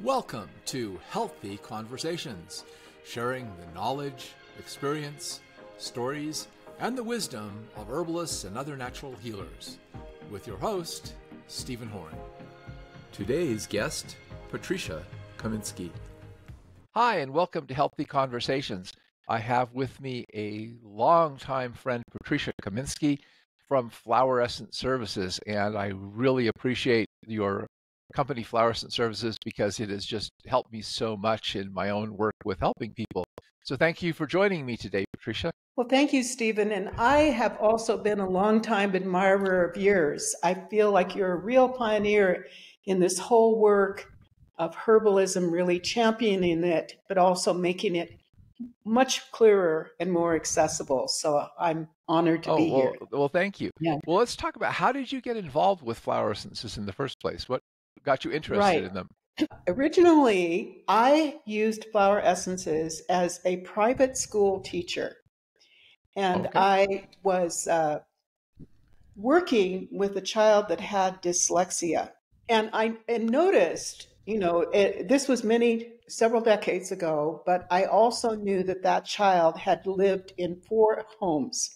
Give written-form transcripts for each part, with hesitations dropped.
Welcome to Healthy Conversations, sharing the knowledge, experience, stories, and the wisdom of herbalists and other natural healers, with your host, Stephen Horn. Today's guest, Patricia Kaminski. Hi, and welcome to Healthy Conversations. I have with me a longtime friend, Patricia Kaminski from Flower Essence Services, and I really appreciate your company, Flower Essence Services, because it has just helped me so much in my own work with helping people. So thank you for joining me today, Patricia. Well, thank you, Stephen. And I have also been a longtime admirer of yours. I feel like you're a real pioneer in this whole work of herbalism, really championing it, but also making it much clearer and more accessible. So I'm honored to be here. Well, thank you. Yeah. Well, let's talk about how did you get involved with Flower Essences in the first place? What got you interested in them? Originally, I used Flower Essences as a private school teacher. And I was working with a child that had dyslexia. And I noticed, this was several decades ago, but I also knew that child had lived in 4 homes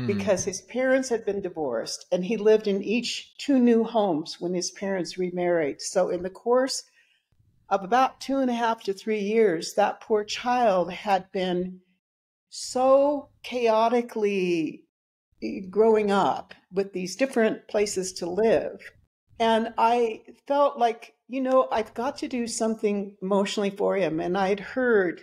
because his parents had been divorced, and he lived in each 2 new homes when his parents remarried. So in the course of about 2.5 to 3 years, that poor child had been so chaotically growing up with these different places to live. And I felt like, I've got to do something emotionally for him. And I'd heard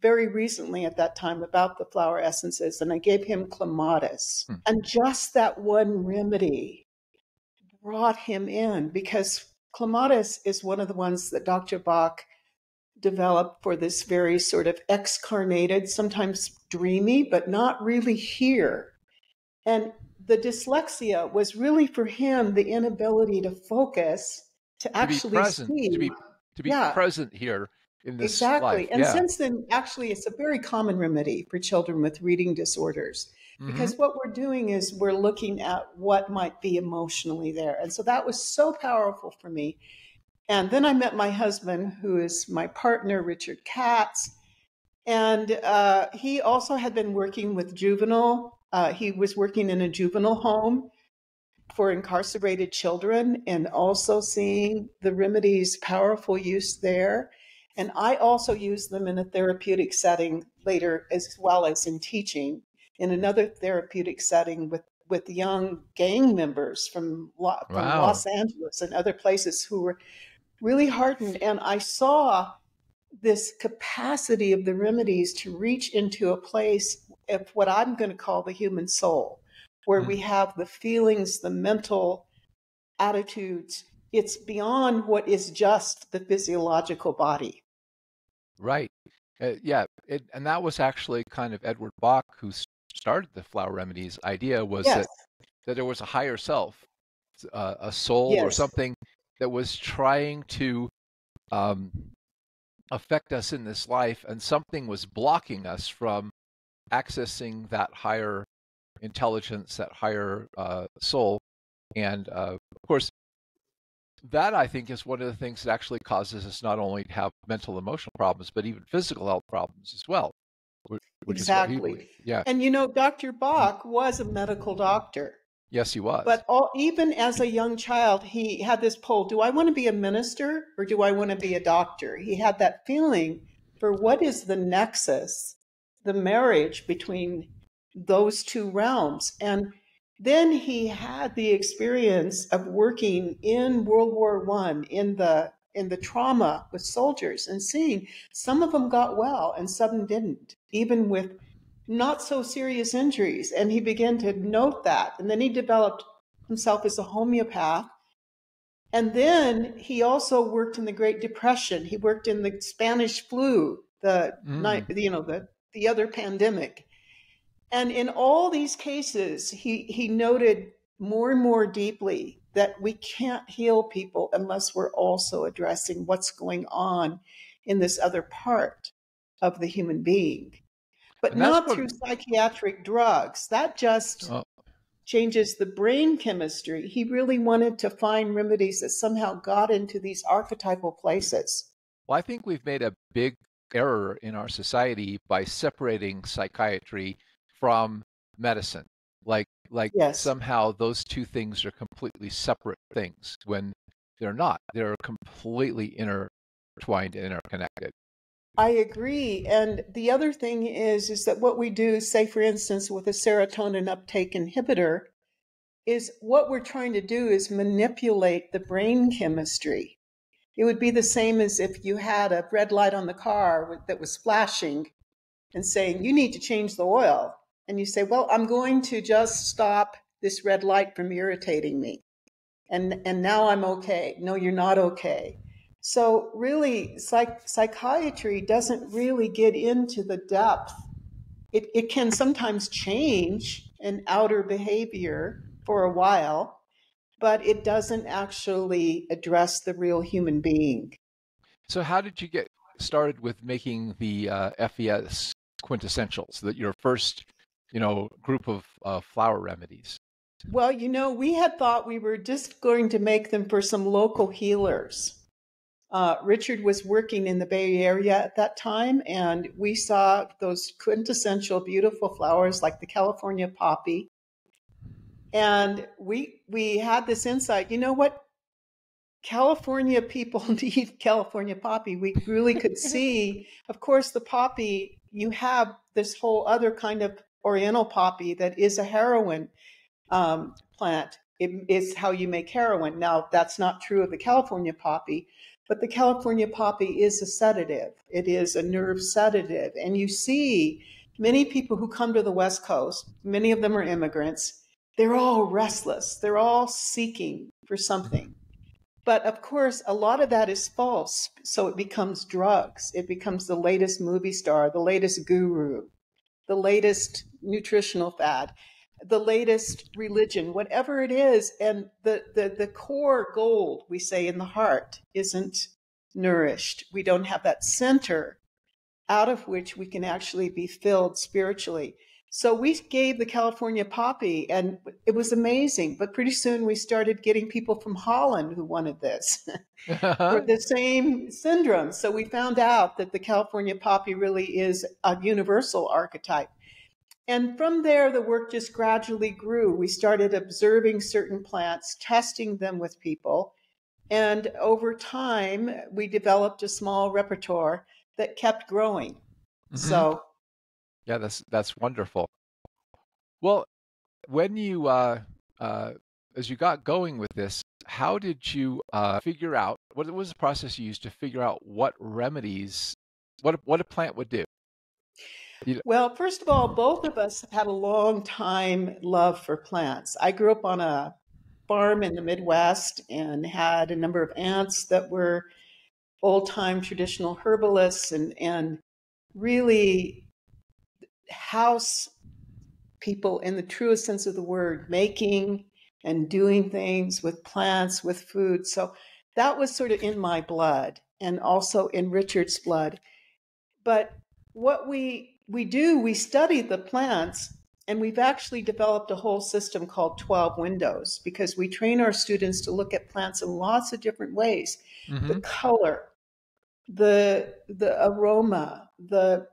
very recently at that time about the Flower Essences, and I gave him clematis. And just that one remedy brought him in, because clematis is one of the ones that Dr. Bach developed for this very sort of excarnated, sometimes dreamy, but not really here. And the dyslexia was really for him the inability to focus, to actually see. To be present here in this exactly. life. And since then, actually, it's a very common remedy for children with reading disorders, because what we're doing is we're looking at what might be emotionally there. And so that was so powerful for me. And then I met my husband, who is my partner, Richard Katz. And he also had been working with juvenile. He was working in a juvenile home for incarcerated children and also seeing the remedies' powerful use there. And I also use them in a therapeutic setting later, as well as in teaching in another therapeutic setting with young gang members from Los Angeles and other places who were really hardened. And I saw this capacity of the remedies to reach into a place of what I'm going to call the human soul, where we have the feelings, the mental attitudes. It's beyond what is just the physiological body. Right. And that was actually kind of Edward Bach who started the flower remedies idea, was that there was a higher self, a soul or something that was trying to affect us in this life, and something was blocking us from accessing that higher intelligence, that higher soul. And of course, that I think is one of the things that actually causes us not only to have mental, emotional problems, but even physical health problems as well. Exactly. And Dr. Bach was a medical doctor. Yes, he was. But even as a young child, he had this pull: do I want to be a minister or do I want to be a doctor? He had that feeling for what is the nexus, the marriage between those 2 realms. And then he had the experience of working in World War I in the trauma with soldiers, and seeing some of them got well and some didn't, even with not so serious injuries. And he began to note that. And then he developed himself as a homeopath. And then he also worked in the Great Depression. He worked in the Spanish flu, the other pandemic. And in all these cases, he noted more and more deeply that we can't heal people unless we're also addressing what's going on in this other part of the human being. But not through psychiatric drugs. That just changes the brain chemistry. He really wanted to find remedies that somehow got into these archetypal places. Well, I think we've made a big error in our society by separating psychiatry from medicine. Like Yes. somehow those two things are completely separate things when they're not. They're completely intertwined and interconnected. I agree. And the other thing is that what we do, say for instance, with a serotonin uptake inhibitor, is what we're trying to do is manipulate the brain chemistry. It would be the same as if you had a red light on the car that was flashing and saying, you need to change the oil. And you say, well, I'm going to just stop this red light from irritating me. And now I'm okay. No, you're not okay. So really, psychiatry doesn't really get into the depth. It can sometimes change an outer behavior for a while, but it doesn't actually address the real human being. So how did you get started with making the FES quintessentials, that your first, group of flower remedies? Well, we had thought we were just going to make them for some local healers. Richard was working in the Bay Area at that time, and we saw those quintessential beautiful flowers like the California poppy. And we had this insight, you know what? California people need California poppy. We really could see, of course, the poppy, you have this whole other kind of oriental poppy that is a heroin plant. It is how you make heroin. Now, that's not true of the California poppy, but the California poppy is a sedative. It is a nerve sedative. And you see many people who come to the West Coast, many of them are immigrants, they're all restless. They're all seeking for something. But of course, a lot of that is false. So it becomes drugs. It becomes the latest movie star, the latest guru, the latest nutritional fad, the latest religion, whatever it is. And the core gold, we say, in the heart isn't nourished. We don't have that center out of which we can actually be filled spiritually. So we gave the California poppy, and it was amazing. But pretty soon we started getting people from Holland who wanted this for the same syndrome. So we found out that the California poppy really is a universal archetype. And from there, the work just gradually grew. We started observing certain plants, testing them with people. And over time, we developed a small repertoire that kept growing. Hmm. So, Yeah, that's wonderful. Well, when you as you got going with this, how did you figure out what was the process you used to figure out what remedies, what a plant would do? You, well, first of all, both of us have had a long time love for plants. I grew up on a farm in the Midwest and had a number of aunts that were old time traditional herbalists and really house people in the truest sense of the word, making and doing things with plants, with food. So that was sort of in my blood and also in Richard's blood. But what we do, we study the plants, and we've actually developed a whole system called 12 windows because we train our students to look at plants in lots of different ways. The hmm. color, the aroma, the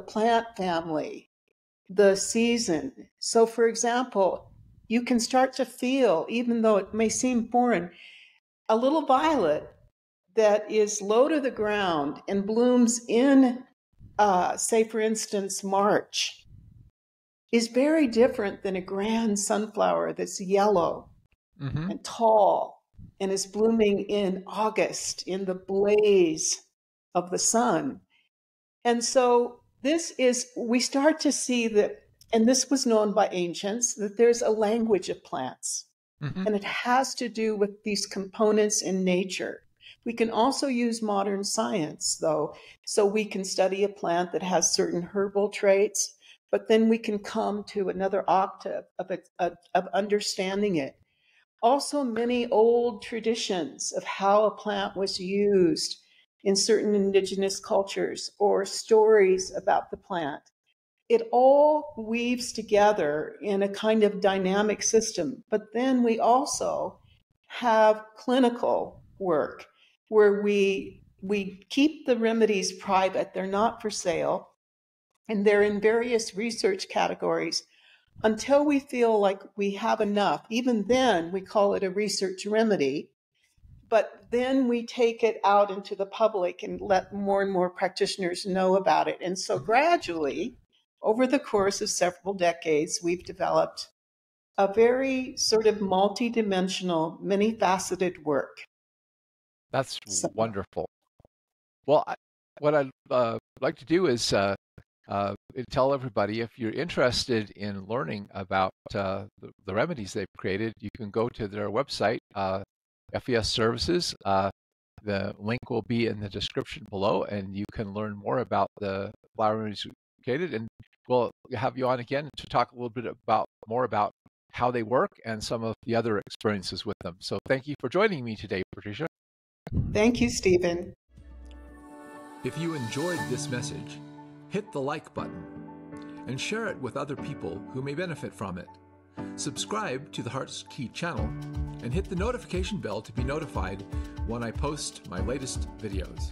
plant family, the season. So for example, you can start to feel, even though it may seem foreign, a little violet that is low to the ground and blooms in, say, for instance, March, is very different than a grand sunflower that's yellow Hmm. and tall and is blooming in August in the blaze of the sun. And so we start to see that, and this was known by ancients, that there's a language of plants, Hmm. and it has to do with these components in nature. We can also use modern science, though, so we can study a plant that has certain herbal traits, but then we can come to another octave of understanding it. Also, many old traditions of how a plant was used in certain indigenous cultures or stories about the plant. It all weaves together in a kind of dynamic system. But then we also have clinical work where we we keep the remedies private. They're not for sale, and they're in various research categories until we feel like we have enough. Even then, we call it a research remedy. But then we take it out into the public and let more and more practitioners know about it. And so gradually, over the course of several decades, we've developed a very sort of multidimensional, many-faceted work. That's wonderful. Well, what I'd like to do is tell everybody, if you're interested in learning about the remedies they've created, you can go to their website, FES Services. The link will be in the description below, and you can learn more about the flower remedies created. And we'll have you on again to talk a little bit more about how they work and some of the other experiences with them. So thank you for joining me today, Patricia. Thank you, Stephen. If you enjoyed this message, hit the like button and share it with other people who may benefit from it. Subscribe to the Heart's Key channel and hit the notification bell to be notified when I post my latest videos.